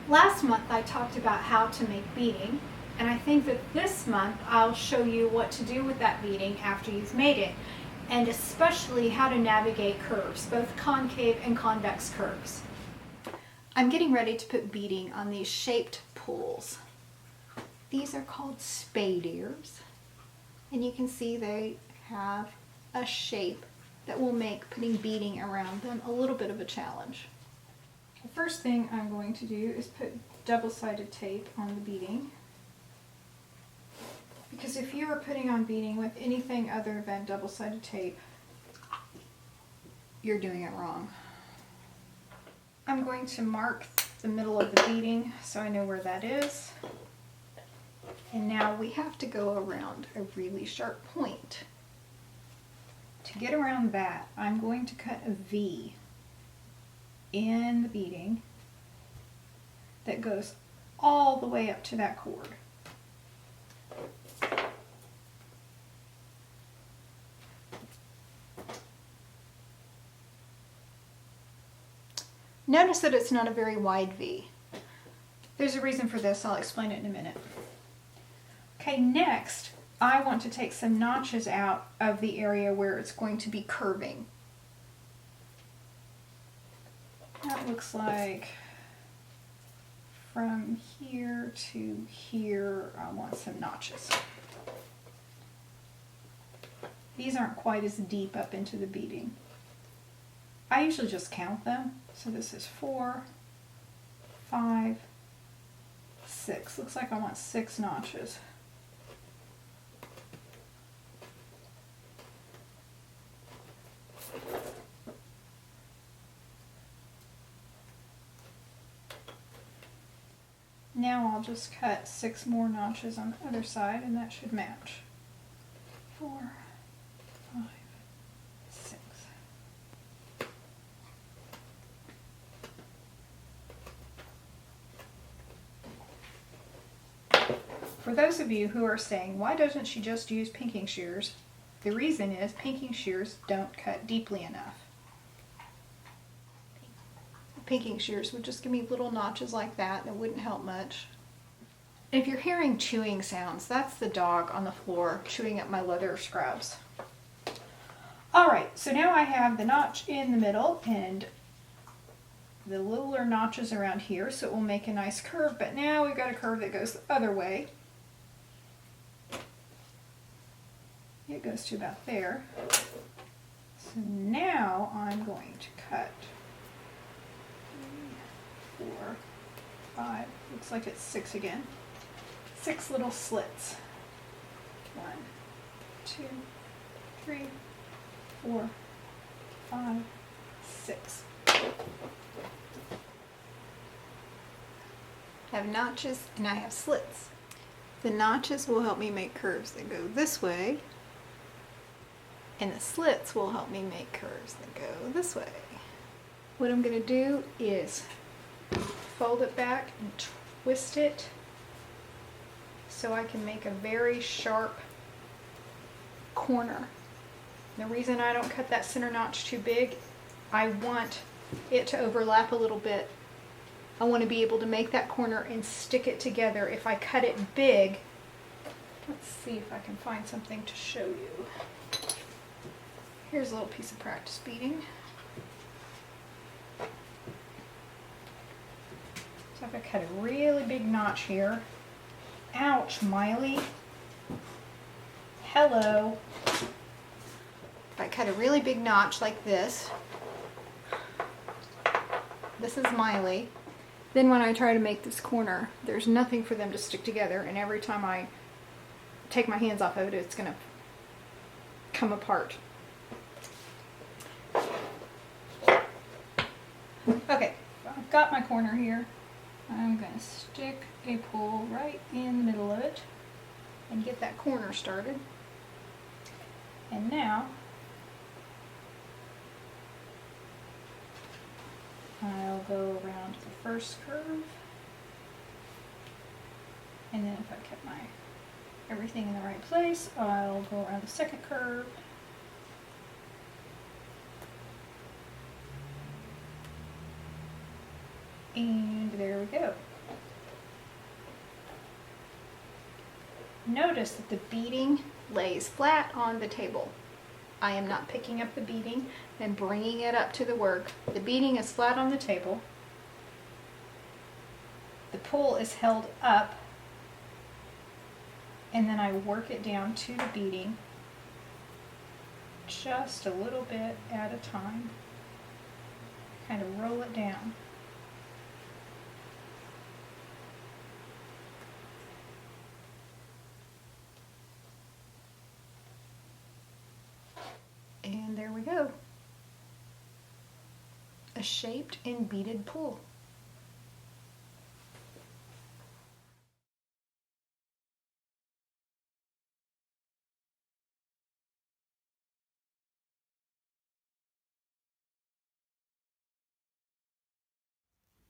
Last month I talked about how to make beading, and I think that this month I'll show you what to do with that beading after you've made it, and especially how to navigate curves, both concave and convex curves. I'm getting ready to put beading on these shaped pulls. These are called spade ears, and you can see they have a shape that will make putting beading around them a little bit of a challenge. The first thing I'm going to do is put double-sided tape on the beading, because if you are putting on beading with anything other than double-sided tape, you're doing it wrong. I'm going to mark the middle of the beading so I know where that is. And now we have to go around a really sharp point. To get around that, I'm going to cut a V in the beading that goes all the way up to that cord. Notice that it's not a very wide V. There's a reason for this. I'll explain it in a minute. Okay, next I want to take some notches out of the area where it's going to be curving. That looks like from here to here I want some notches. These aren't quite as deep up into the beading. I usually just count them. So this is 4, 5, 6. Looks like I want 6 notches. Now I'll just cut 6 more notches on the other side and that should match. 4, 5, 6. For those of you who are saying, why doesn't she just use pinking shears? The reason is pinking shears don't cut deeply enough. Pinking shears would just give me little notches like that and it wouldn't help much. If you're hearing chewing sounds, that's the dog on the floor chewing up my leather scraps. Alright, so now I have the notch in the middle and the littler notches around here, so it will make a nice curve, but now we've got a curve that goes the other way. It goes to about there. So now I'm going to cut 3, 4, 5, looks like it's 6 again. 6 little slits. 1, 2, 3, 4, 5, 6. I have notches and I have slits. The notches will help me make curves that go this way, and the slits will help me make curves that go this way. What I'm going to do is fold it back and twist it so I can make a very sharp corner. The reason I don't cut that center notch too big, I want it to overlap a little bit. I want to be able to make that corner and stick it together. If I cut it big, let's see if I can find something to show you. Here's a little piece of practice beading. So if I cut a really big notch here, ouch, Miley. Hello. If I cut a really big notch like this, this is Miley. Then when I try to make this corner, there's nothing for them to stick together, and every time I take my hands off of it, it's going to come apart. Okay, I've got my corner here. I'm going to stick a pull right in the middle of it and get that corner started. And now I'll go around the first curve, and then if I kept my everything in the right place, I'll go around the second curve, and there we go. Notice that the beading lays flat on the table. I am not picking up the beading and bringing it up to the work. The beading is flat on the table. The pull is held up, and then I work it down to the beading just a little bit at a time. Kind of roll it down. And there we go. A shaped and beaded pull.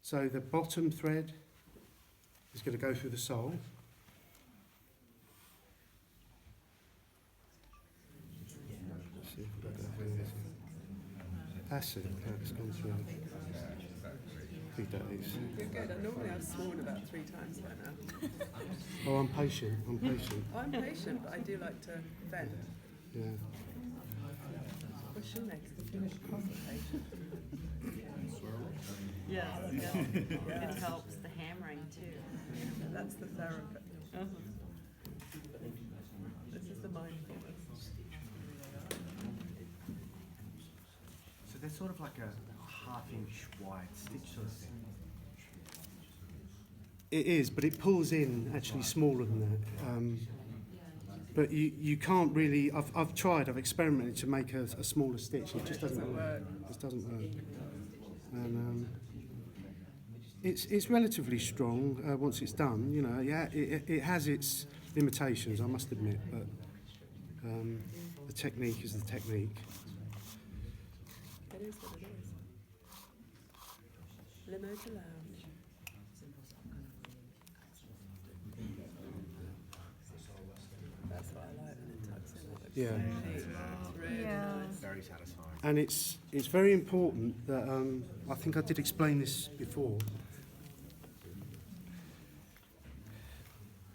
So the bottom thread is going to go through the sole. That's it, it's gone through. I think that is. You're good. I normally I've sworn about 3 times by now. Oh, I'm patient, I'm patient. I'm patient, but I do like to vent. Yeah. We're shoemakers, if you're consultation. Yes, yeah. It helps the hammering too. That's the therapy. This is the mindfulness. So they're sort of like a half-inch wide stitch sort of thing. It is, but it pulls in actually smaller than that. But you can't really. I've tried. I've experimented to make a smaller stitch. It just doesn't work. It just doesn't work. And it's relatively strong once it's done. You know, yeah, it has its limitations. I must admit, but the technique is the technique. It is what it is. Limo to lounge. That's what I like when it tucks in. It looks Yeah. so neat. It's really nice. Very satisfying. And it's very important that I think I did explain this before.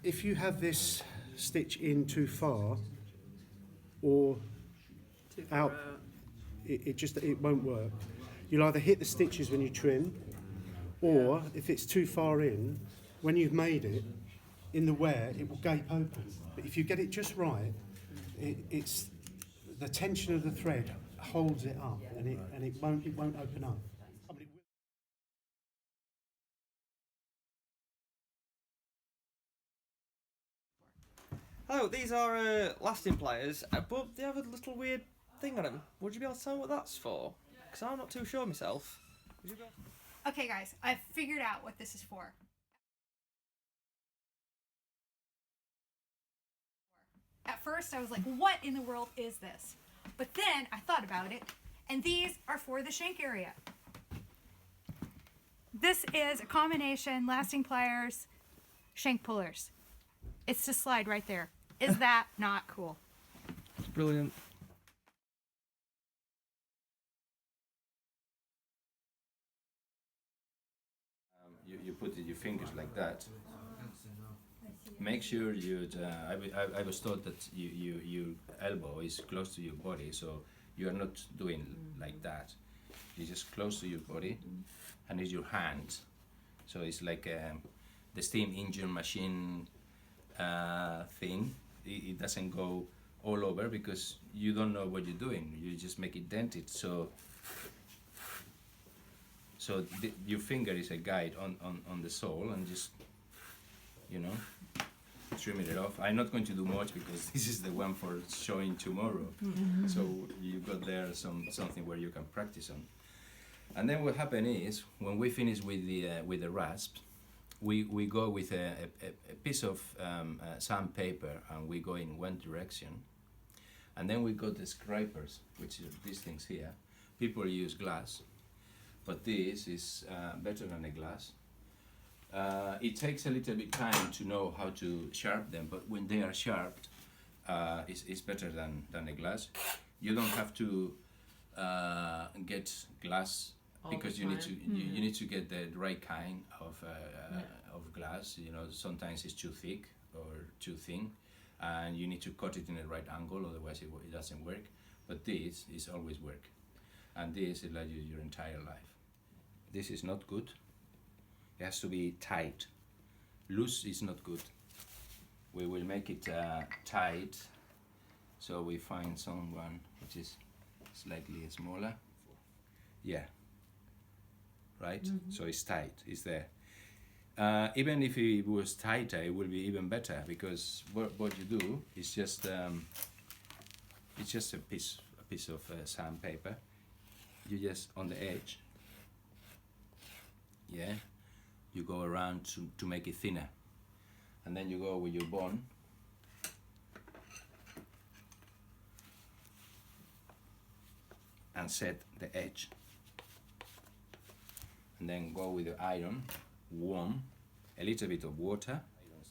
If you have this stitch in too far or Too far out, out. it won't work. You'll either hit the stitches when you trim, or if it's too far in, when you've made it, in the wear it will gape open. But if you get it just right, it's the tension of the thread holds it up, and it won't open up. Hello, these are lasting pliers, but they have a little weird thing on them. Would you be able to tell me what that's for? Because I'm not too sure myself. Would you be able to... Okay guys, I've figured out what this is for. At first I was like, what in the world is this? But then I thought about it, and these are for the shank area. This is a combination lasting pliers, shank pullers. It's to slide right there. Is that not cool? It's brilliant. You put your fingers like that. Make sure you. I was taught that your elbow is close to your body, so you are not doing like that. You're just close to your body, and it's your hand. So it's like the steam engine machine thing. It doesn't go all over because you don't know what you're doing. You just make it dented. So your finger is a guide on the sole, and just, you know, trimming it off. I'm not going to do much because this is the one for showing tomorrow. So you got there something where you can practice on. And then what happens is, when we finish with the rasp, we go with a piece of sandpaper, and we go in one direction. And then we got the scrapers, which are these things here. People use glass, but this is better than a glass. It takes a little bit time to know how to sharp them, but when they are sharpened, it's better than a glass. You don't have to get glass because you need to get the right kind of glass. You know, sometimes it's too thick or too thin. and you need to cut it in the right angle, otherwise it doesn't work. But this is always work, and this will last you your entire life. This is not good. It has to be tight. Loose is not good. We will make it tight, so we find someone which is slightly smaller. Yeah. Right? So it's tight, it's there. Even if it was tighter, it will be even better, because what you do is just it's just a piece of sandpaper. You just on the edge, yeah, you go around to make it thinner, and then you go with your bone and set the edge, and then go with the iron, warm, a little bit of water.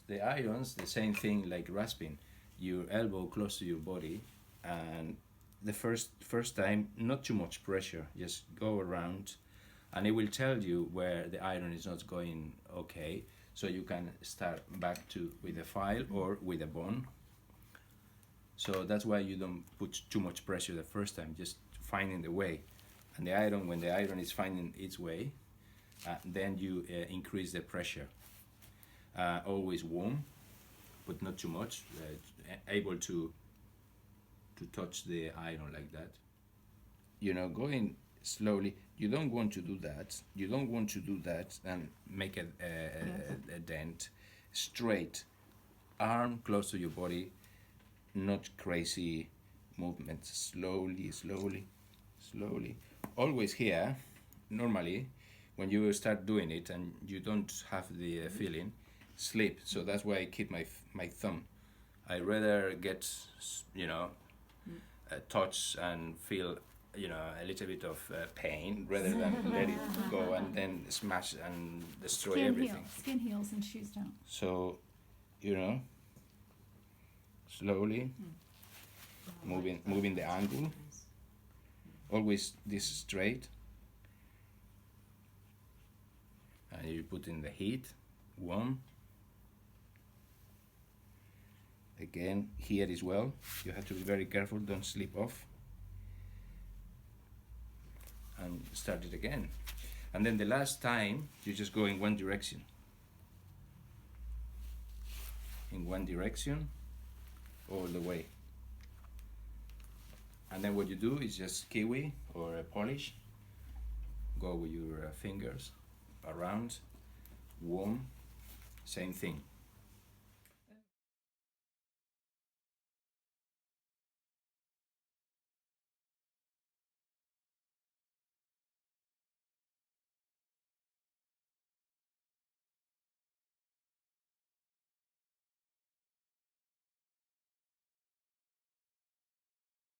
The irons, the same thing like rasping, your elbow close to your body, and the first time, not too much pressure, just go around, and it will tell you where the iron is not going okay, so you can start back with a file or with a bone. So that's why you don't put too much pressure the first time, just finding the way. And the iron, when the iron is finding its way, then you increase the pressure. Always warm, but not too much, able to touch the iron like that. You know, going slowly. You don't want to do that. You don't want to do that and make a dent. Straight, arm close to your body, not crazy movements. Slowly, slowly, slowly. Always here, normally, when you start doing it and you don't have the feeling, slip. So that's why I keep my thumb. I rather get, you know, a touch and feel, you know, a little bit of pain rather than let it go and then smash and destroy everything. Skin heals and shoes don't. So, you know, slowly moving the angle. Always this straight. And you put in the heat, warm. Again, here as well, you have to be very careful, don't slip off. And start it again. And then the last time, you just go in one direction. In one direction, all the way. And then what you do is just kiwi or a polish. Go with your fingers around, warm, same thing.